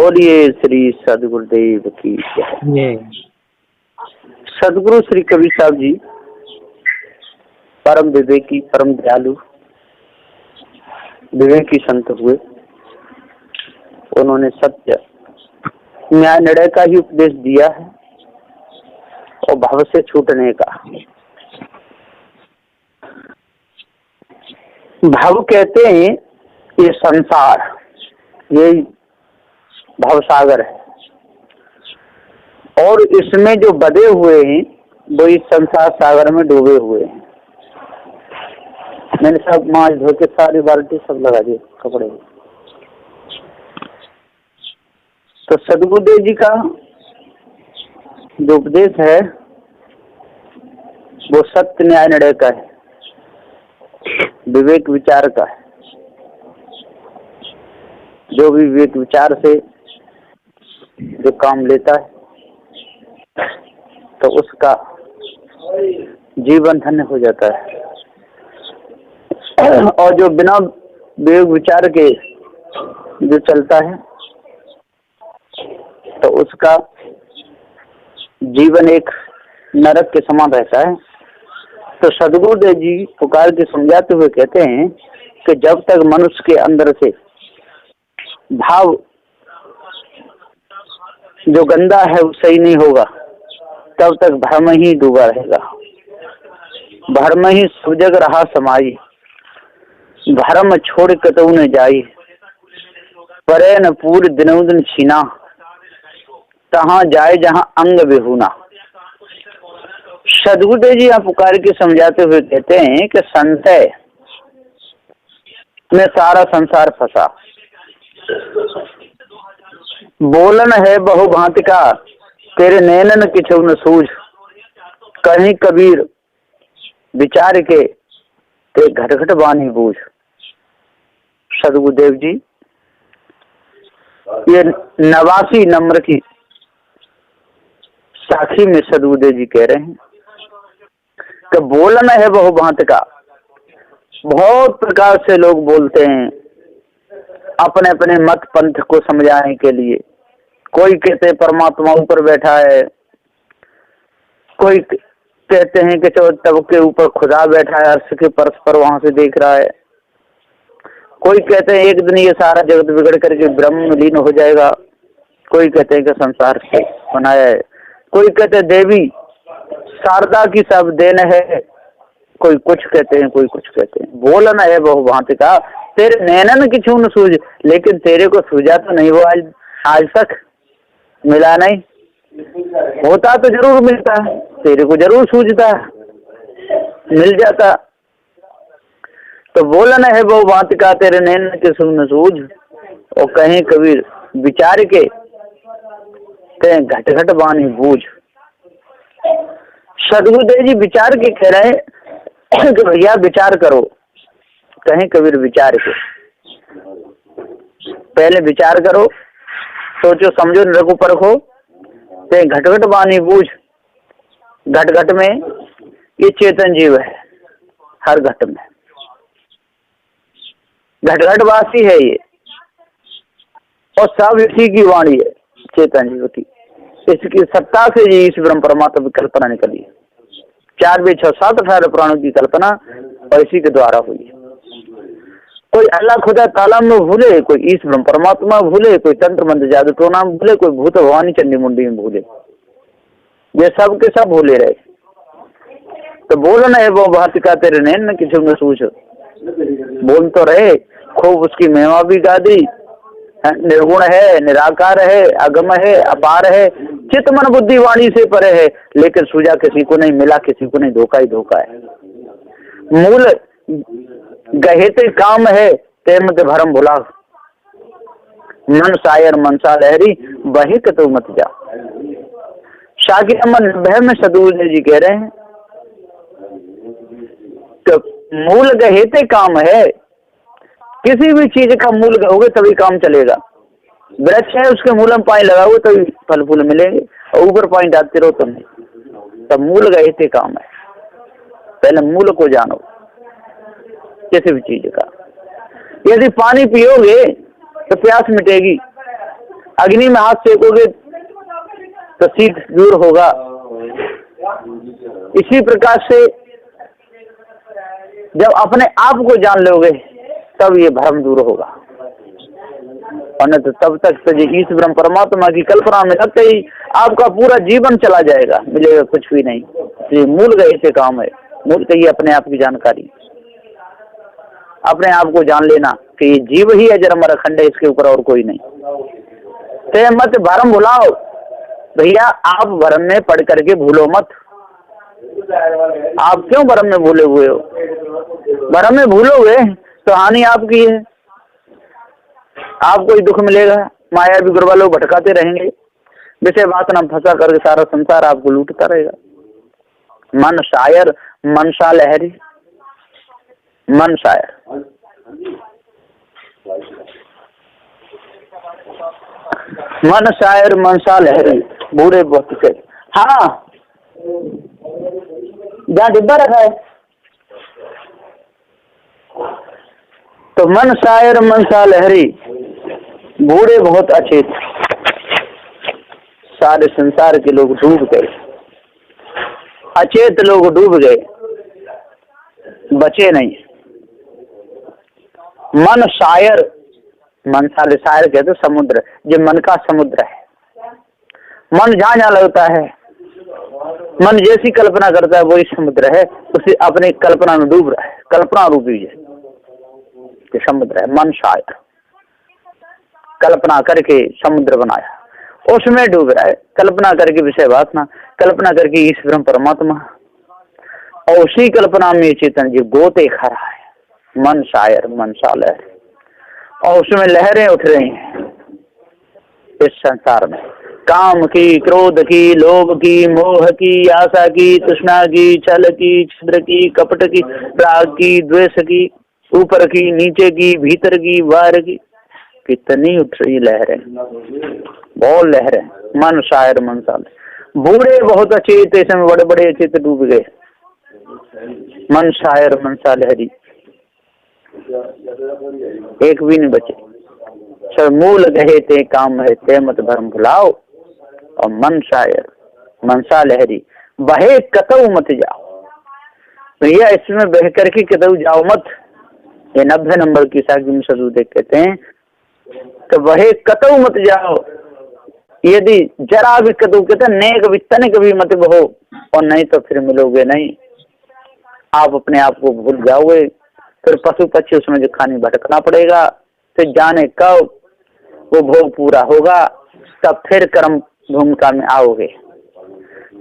बोलिए श्री सदगुरुदेव की जय। सदगुरु श्री कबीर साहब जी परम विवेकी, परम दयालु, विवेकी संत हुए। उन्होंने सत्य, न्याय, निर्णय का ही उपदेश दिया है और भाव से छूटने का। भाव कहते हैं ये संसार, ये भवसागर है और इसमें जो बधे हुए हैं वो इस संसार सागर में डूबे हुए हैं। मैंने सब मांझ धो के सारी बाल्टी सब लगा दिए कपड़े। तो सदगुरुदेव जी का जो उपदेश है वो सत्य, न्याय, निर्णय का है, विवेक विचार का है। जो भी विवेक विचार से जो काम लेता है तो उसका जीवन धन्य हो जाता है, और जो बिना विवेक विचार के जो चलता है तो उसका जीवन एक नरक के समान रहता है। तो सदगुरुदेव जी पुकार के समझाते हुए कहते हैं कि जब तक मनुष्य के अंदर से भाव जो गंदा है वो सही नहीं होगा, तब तक भ्रम ही डूबा रहेगा। भ्रम ही सब जग रहा समाई, भ्रम छोड़ कतऊ न जाई, परे न पूर दिनों दिन छीना, तहाँ जाए जहाँ अंग बेहुना। सदगुरुदेव जी यहाँ पुकार के समझाते हुए कहते हैं कि संशय में सारा संसार फंसा। बोलन है बहुभांति का, तेरे नैनन किछु न सूझ, कहीं कबीर विचार के ते घट घट बानी बूझ। सदगुरुदेव जी ये 89 नंबर की साखी में सदगुरुदेव जी कह रहे हैं कि बोलन है बहुभांति का। बहुत प्रकार से लोग बोलते हैं अपने अपने मत पंथ को समझाने के लिए। कोई कहते हैं परमात्मा ऊपर बैठा है, कोई कहते हैं कि तब के ऊपर खुदा बैठा है, अर्श के परस्पर वहां से देख रहा है। कोई कहते हैं एक दिन ये सारा जगत बिगड़ करके ब्रह्म में लीन हो जाएगा। कोई कहते हैं कि संसार से बनाया है। कोई कहते हैं देवी शारदा की सब देन है। कोई कुछ कहते हैं, कोई कुछ कहते हैं। बोलना है बहुभांति का, तेरे नैनन किछु न सूझ, लेकिन तेरे को सूझा तो नहीं वो आज तक मिला नहीं। होता तो जरूर मिलता, तेरे को जरूर सूझता, मिल जाता। तो बोलना है बहुभांति का, तेरे नैनन किछु न सूझ, और कहीं कबीर विचार के ते घट घट बानी बूझ। सदगुरुदेव जी विचार के कह रहे हैं कि भैया विचार करो। कहीं कबीर विचार के, पहले विचार करो, सोचो समझो निरखो परखो, ते घट घट बानी बूझ। घट घट में ये चेतन जीव है, हर घट में घट घट वासी है ये, और सब इसी की वाणी है चेतन जीव की। इसकी सत्ता से ही इस ब्रह्म परमात्मा की कल्पना निकली है। 4 वे 6 7 18 प्राणों की कल्पना और इसी के द्वारा हुई है। कोई अल्लाह खुदा ताला में भूले, कोई ईश ब्रह्म परमात्मा भूले, कोई तंत्र मंत्र जादू टोना में भूले, कोई भूत भवानी चंडी मुंडी में भूले, ये सब के सब भूले रहे। तो बोलना है वो बात का, तेरे नैन न किसी में सूझ। बोल तो रहे, खूब उसकी महिमा भी गा दी। निर्गुण है, निराकार है, अगम है, अपार है, चित्त मन बुद्धि वाणी से परे है, लेकिन सूझा किसी को नहीं, मिला किसी को नहीं, धोखा ही धोखा है। मूल गहेते काम है, ते मत भरम भुला, मन सायर मनसा लहरी, वही कतो मत जा। शाकिर अमन भय में सदगुरुदेव जी कह रहे हैं कि मूल गहेते काम है। किसी भी चीज का मूल गहोगे तभी काम चलेगा। वृक्ष है, उसके मूल में पानी लगाओगे तभी फल फूल मिलेंगे, और ऊपर पानी डालते रहो तुम, तब मूल गहेते काम है। पहले मूल को जानो किसी भी चीज का। यदि पानी पियोगे तो प्यास मिटेगी, अग्नि में हाथ सेकोगे तो शीत दूर होगा। इसी प्रकार से जब अपने आप को जान लोगे तब ये भ्रम दूर होगा, और तो तब तक तो इस ब्रह्म परमात्मा की कल्पना में लगते ही आपका पूरा जीवन चला जाएगा, मिलेगा कुछ भी नहीं। ये मूल गए से काम है, मूल कहिए अपने आप की जानकारी, अपने आप को जान लेना कि ये जीव ही है जन्म अखंड है, इसके ऊपर और कोई नहीं। ते मत भरम भुलाओ, भैया आप भरम में पढ़ करके भूलो मत। आप क्यों भरम में भूले हुए हो? भरम में भूलोगे तो हानि आपकी है, आपको ही दुख मिलेगा। माया भी गुरबा लोग भटकाते रहेंगे, विषय बात ना फंसा करके सारा संसार आपको लूटता रहेगा। मन शायर मनसा लहरी, मन शायर मन शायर मनसा लहरी बूढ़े बहुत से। हाँ, जहाँ डिब्बा रखा है तो मन शायर मनसा लहरी बूढ़े बहुत अचेत, सारे संसार के लोग डूब गए, अचेत लोग डूब गए, बचे नहीं। मन शायर, मन साले शायर कहते समुद्र, जो मन का समुद्र है। मन जहाँ जहाँ लगता है, मन जैसी कल्पना करता है वही समुद्र है, उसे अपने कल्पना में डूब रहा है, कल्पना रूपी है समुद्र है। मन शायर कल्पना करके समुद्र बनाया, उसमें डूब रहा है, कल्पना करके विषय वासना, कल्पना करके ईश्वर परमात्मा, और उसी कल्पना में चेतन जी गोते खा रहा है। मन शायर मनसा लहर, और उसमें लहरें उठ रही हैं इस संसार में, काम की, क्रोध की, लोभ की, मोह की, आशा की, तृष्णा की, छल की, छिद्र की, कपट की, राग की, द्वेष की, ऊपर की, नीचे की, भीतर की, बाहर की, कितनी उठ रही लहरें, बहुत लहरें। मन शायर मनसा, बूढ़े बहुत अचेत, इसमें बड़े बड़े अचेत डूब गए। मन शायर मनसा लहरी, एक भी नहीं बचे। सब मूल गहे ते काम है, ते मत भरम भुलाओ, और मन शायर मनसा लहरी बहे कतऊ मत जाओ। भैया इसमें बह करके कतऊ जाओ मत, ये 90 नंबर की साखी में सदू देख कहते हैं, तो वहे कतऊ मत जाओ, यदि जरा भी कतऊ कहते नेक भी तनिक भी मत बहो, और नहीं तो फिर मिलोगे नहीं, आप अपने आप को भूल जाओगे, फिर पशु पक्षी उसमें जो खाने भटकना पड़ेगा, फिर जाने कब वो भोग पूरा होगा, तब फिर कर्म भूमिका में आओगे।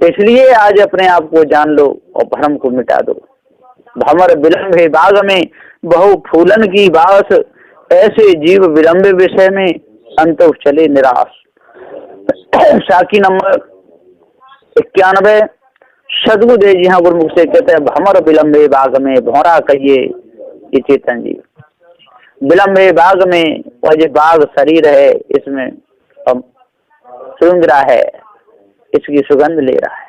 इसलिए आज अपने आप को जान लो और भ्रम को मिटा दो। भमर विलंब है बाग में बहु फूलन की बास, ऐसे जीव विलंब विषय में अंत चले निराश। साखी नंबर 91 सदगुरुदेव जी हाँ गुरुमुख से कहते हैं, भमर विलंबे बाग में भौरा कहिए ये चेतन जी, विलंबे बाग में, और जो बाग शरीर है इसमें सूंघ रहा है, इसकी सुगंध ले रहा है।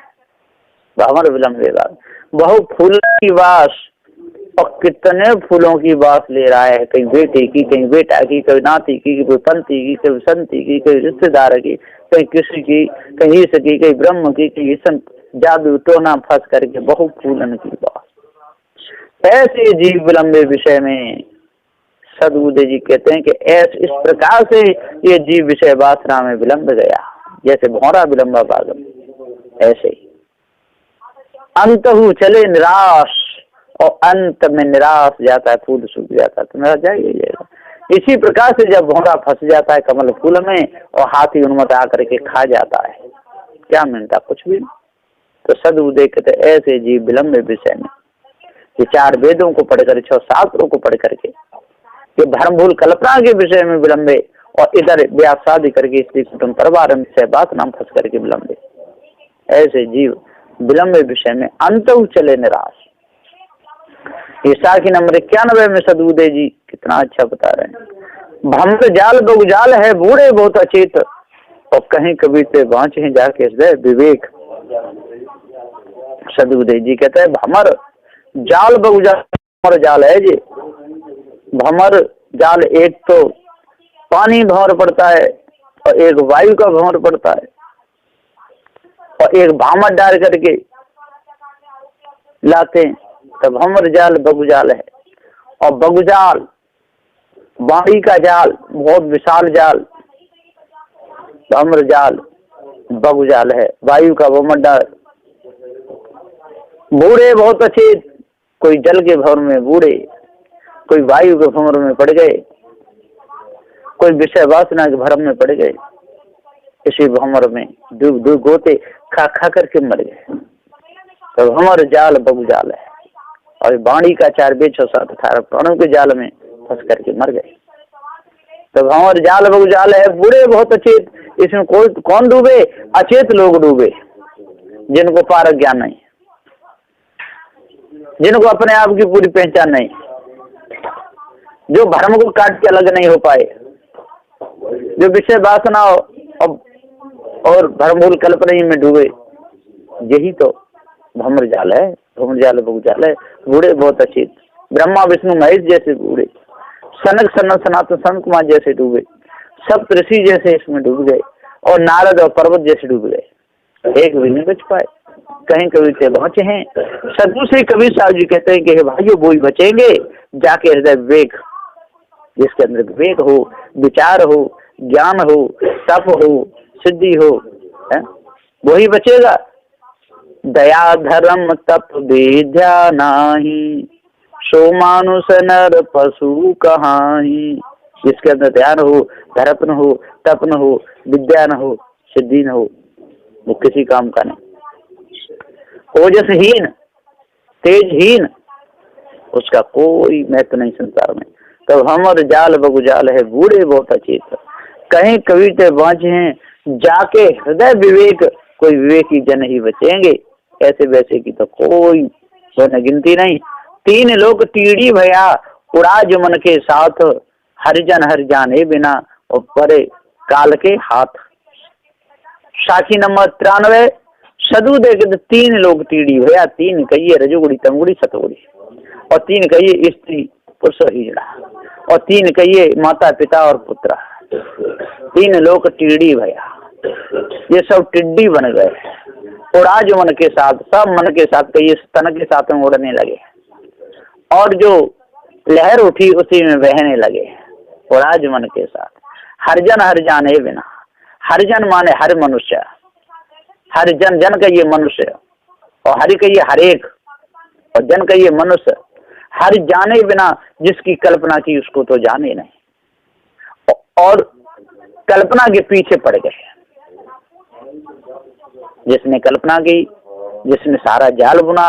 भमर विलंबे बाग बहु फूल की वास, और कितने फूलों की बात ले रहा है, कहीं बेटे की, कहीं बेटा की, कहीं नाती की, कहीं पंथी की, कहीं संती की, कहीं रिश्तेदार की, कहीं किसी की, कहीं सकी, कहीं ब्रह्म की, कहीं जादू टोना फंस करके बहु फूलन की बात। ऐसे जीव विलंबे विषय में सदगुरुदेव जी कहते हैं कि ऐसे इस प्रकार से ये जीव विषय वासना में विलंब गया, जैसे भौरा विलंबा बागम, ऐसे ही अंत चले निराश, और अंत में निराश जाता है, फूल सूख जाता है, तो मेरा जाएगा। इसी प्रकार से जब भौरा फंस जाता है कमल फूल में, और हाथी उन्मत्त आकर के खा जाता है, क्या मिलता? कुछ भी। तो सदगुरुदेव कहते ऐसे जीव विलंब विषय में, ये 4 वेदों को पढ़कर, 6 शास्त्रों को पढ़ करके, ये भ्रम भूल कल्पना के विषय में विलंबे, और इधर ब्याह शादी करके स्त्री कुटुंब परिवार में बात नाम फंस करके विलंबे, ऐसे जीव विलंब विषय में अंत चले निराश। ये साखी नंबर 91 में सदगुरुदेव जी कितना अच्छा बता रहे हैं। भ्रम जाल बहुजाल है, बूढ़े बहुत अचेत, और कहीं कभी से बाँचे हैं जाके हृदय विवेक। सदगुरुदेव जी कहते हैं भमर जाल बहुजाल, भमर जाल है जी। भमर जाल, एक तो पानी भंवर पड़ता है, और एक वायु का भंवर पड़ता है, और एक भामट डाल करके लाते हैं, तब भंवर जाल बगुजाल है। और बगुजाल वाणी का जाल, बहुत विशाल जाल, भंवर जाल बगुजाल है, वायु का भंवर डाल। बूढ़े बहुत अच्छे, कोई जल के भंवर में बूढ़े, कोई वायु के भंवर में पड़ गए, कोई विषय वासना के भ्रम में पड़ गए, इसी भंवर में डूब डूब गोते खा खा करके मर गए। तो भंवर जाल बगुजाल है, और वाणी का 4 बेच 7 18 प्राणों के जाल में फंस करके मर गए। तो भंवर जाल बगुजाल है, बूढ़े बहुत अचेत, इसमें कोई कौन डूबे? अचेत लोग डूबे, जिनको पारक ज्ञान नहीं, जिनको अपने आप की पूरी पहचान नहीं, जो भ्रम को काट के अलग नहीं हो पाए, जो विषय वासना और भ्रमूल कल्पना में डूबे, यही तो भंवर जाल है, भंवर जाल बगुजाल है। बूढ़े बहुत अचेत, ब्रह्मा विष्णु महेश जैसे बूढ़े, सनक सनत सनातन संत कुमार जैसे डूबे, सब ऋषि जैसे इसमें डूब गए, और नारद और पर्वत जैसे डूब गए, एक भी नहीं बच पाए। कहीं कभी से पहुंचे हैं। सदगुरु श्री कबीर साहब जी कहते हैं कि भाइयों वो ही बचेंगे जाके हृदय विवेक, जिसके अंदर विवेक हो, विचार हो, ज्ञान हो, तप हो, सिद्धि हो, वही बचेगा। दया धर्म तप विद्या नाही, सो मानुष नर पशु कहाही। जिसके अंदर ध्यान हो, धर्म हो, तप न हो, विद्या न हो, सिद्धि न हो, वो किसी काम का नहीं। ओजसहीन, तेजहीन, उसका कोई महत्व नहीं संसार में। तो भंवर जाल बगुजाल है, बूढ़े बहुत अचेत, कहीं कभी ते बाँचे हैं जाके हृदय विवेक, कोई विवेकी जन ही बचेंगे, ऐसे वैसे की तो कोई न गिनती नहीं। 3 लोग टीढ़ी भया, उड़ा जो मन के साथ, हरिजन हर जाने बिना, और परे काल के हाथ। साखी नंबर 93। सदु देख 3 लोग टीढ़ी भया, 3 कहिए रजोगुड़ी तमगुड़ी सतगुड़ी, और 3 कहिए स्त्री पुरुष हिजड़ा, और 3 कहिए माता पिता और पुत्र। 3 लोग टीढ़ी भया, ये सब टिड्डी बन गए, उड़ा जो मन के साथ, सब मन के साथ कहिए तन के साथ में उड़ने लगे, और जो लहर उठी उसी में बहने लगे, उड़ा जो मन के साथ। हरिजन हर जाने बिना, हरिजन माने हर मनुष्य, हर जन, जन कहिए मनुष्य, और हरि कहिए हरेक, और जन कहिए मनुष्य। हर जाने बिना, जिसकी कल्पना की उसको तो जाने नहीं, और कल्पना के पीछे पड़ गए। जिसने कल्पना की, जिसने सारा जाल बुना,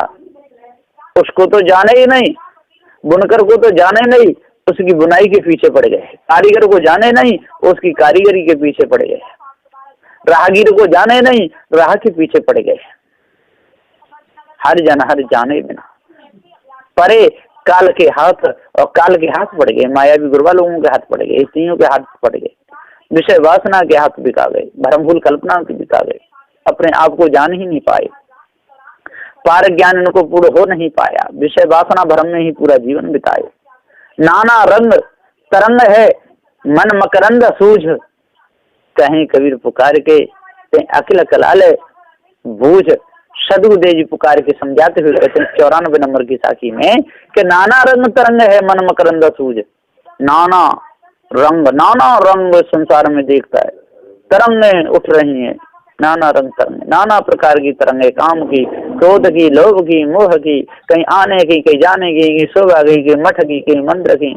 उसको तो जाने ही नहीं, बुनकर को तो जाने नहीं, उसकी बुनाई के पीछे पड़ गए। कारीगर को जाने नहीं, उसकी कारीगरी के पीछे पड़ गए। राहगीर को जाने नहीं, राह के पीछे पड़ गए। हर जन हर जाने बिना, परे काल के हाथ, और काल के हाथ पड़ गए। मायावी गुरबा लोगों के हाथ पड़ गए, स्त्रियों के हाथ पड़ गए, विषय वासना के हाथ बिका गए, भ्रमभूल कल्पना के बिका गए, अपने आप को जान ही नहीं पाए, पार ज्ञान इनको पूर्ण हो नहीं पाया, विषय वासना भ्रम में ही पूरा जीवन बिताए। नाना रंग तरंग है, मन मकरंद सूझ, कहीं कबीर पुकार के अखिल कलाल बूझ। सदगुरुदेव जी पुकार के समझाते हुए कहते हैं 94 नंबर की साखी में कि नाना रंग तरंग है, मन मकरंद सूझ। नाना रंग संसार में देखता है, तरंगें उठ रही हैं, नाना रंग तरंग, नाना प्रकार की तरंगें, काम की, क्रोध की, लोभ की, मोह की, कहीं आने की, कहीं जाने की, कहीं शोभा की, कहीं मठ की, कहीं मंत्र की,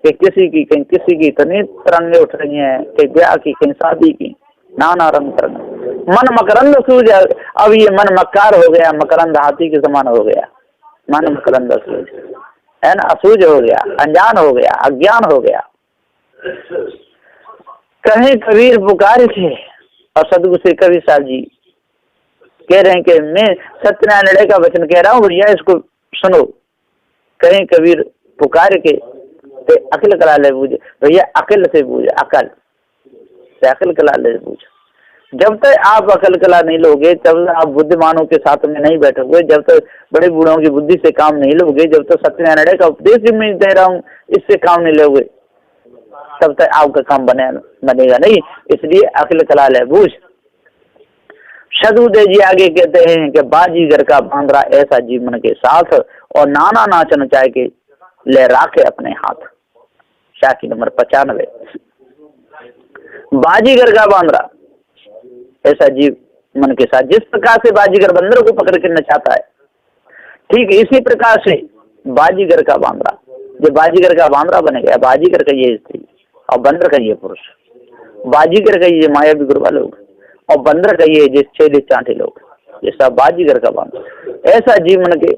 किसी की, कहीं किसी की, इतनी तरंगें उठ रही हैं, कहीं ब्याह की, कहीं शादी की, नाना रंग तरंग। मन मकरंद सूझ, अब ये मन मक्कार हो गया, मकरंद हाथी के समान हो गया, मन मकरंद सूझ है ना, असूझ हो गया, अनजान हो गया, अज्ञान हो गया। कहीं कबीर पुकार थे, और सदगुरु श्री कबीर साहब जी कह रहे हैं कि मैं सत्यनारायण का वचन कह रहा हूँ, भैया इसको सुनो। कहीं कबीर पुकार के अकल कला ले बूझ, भैया अकल से बूझ, अकल से अकल कला ले बूझ। जब तक आप अकल कला नहीं लोगे, तब तक आप बुद्धिमानों के साथ में नहीं बैठोगे, जब तक बड़े बूढ़ों की बुद्धि से काम नहीं लोगे, जब तक सत्यनारायण का उपदेश भी मैं दे रहा हूँ इससे काम नहीं लोगे, तब तक आपका काम बनेगा नहीं। इसलिए अखिल कला ले बूझ। सदुदय जी आगे कहते हैं कि बाजीगर का बांद्रा ऐसा जीवन के साथ और नाना नाचन चाहे के ले राखे अपने हाथ। शाखी नंबर 95। बाजीगर का बांद्रा ऐसा जीवन के साथ, जिस प्रकार से बाजीगर बंदर को पकड़ के नचाता है, ठीक इसी प्रकार से बाजीगर का बांद्रा, जो बाजीगर का बांद्रा बने गया, बाजीगर का ये स्त्री और बंदर का ये पुरुष, बाजीगर का ये मायावी गुरबा लोग और बंदर का ये जिस छेले चांटे लोग, ये सब बाजीगर का बांद्रा। ऐसा जीवन के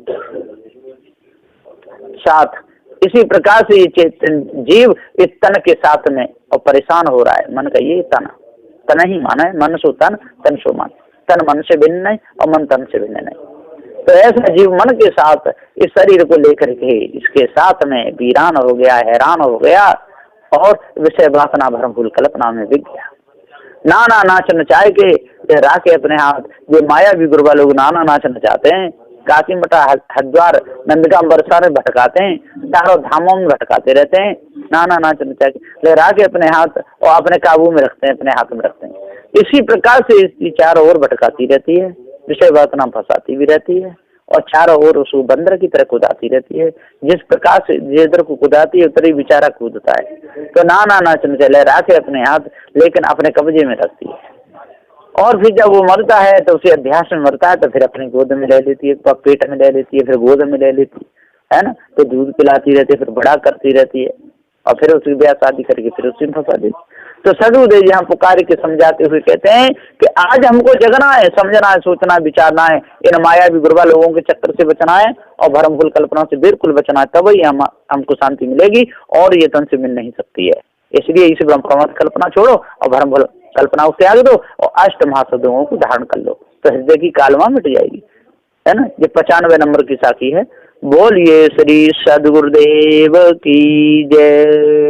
साथ इसी प्रकार से ये चेतन जीव इस तन के साथ में और परेशान हो रहा है। मन का ये तन ही माना है, मन सो तन, तन सो मन। तन मन से भिन्न नहीं और मन तन से भिन्न नहीं। तो ऐसा जीव मन के साथ इस शरीर को लेकर के इसके साथ में वीरान हो गया, हैरान हो गया और विषय वासना भरम फूल कल्पना में बिक गया। नाना नाच नचाए के राखे अपने हाथ। ये माया भी गुरबा लोग नाना नाच नचाते हैं, काशी मठा हरिद्वार नंदगाम बरसा में भटकाते हैं, चारों धामों में भटकाते रहते हैं, नाना नाच नचा के राखे अपने हाथ और अपने काबू में रखते हैं, अपने हाथ में रखते हैं। इसी प्रकार से इसकी चारों ओर भटकाती रहती है, विषय वासना फंसाती भी रहती है और चारों ओर उसको बंदर की तरह कूदाती रहती है। जिस प्रकार से जिधर को कूदाती है उतरी बेचारा कूदता है। तो नाना नाच नचा राखे अपने हाथ, लेकिन अपने कब्जे में रखती है। और फिर जब वो मरता है तो उसे अध्यास में मरता है तो फिर अपनी गोद में ले लेती है, पेट में ले लेती है, फिर गोद में ले लेती है ना, तो दूध पिलाती रहती है, फिर बड़ा करती रहती है और फिर उसकी ब्याह शादी करके फिर उसी में फंसा देती। तो सदुदय जी यहाँ पुकार के समझाते हुए कहते हैं कि आज हमको जगना है, समझना है, सोचना है, विचारना है, इन मायावी गुरबा लोगों के चक्कर से बचना है और भरमफूल कल्पना से बिल्कुल बचना है, तभी हमको शांति मिलेगी और ये तन से मिल नहीं सकती है। इसलिए इस ब्रह्म परमात्मा कल्पना छोड़ो और भरमफूल कल्पना को त्याग दो और अष्ट महासदों को धारण कर लो, तो हृदय की कालमा मिट जाएगी, है ना। ये 95 नंबर की साखी है। बोलिए श्री सद्गुरुदेव की जय।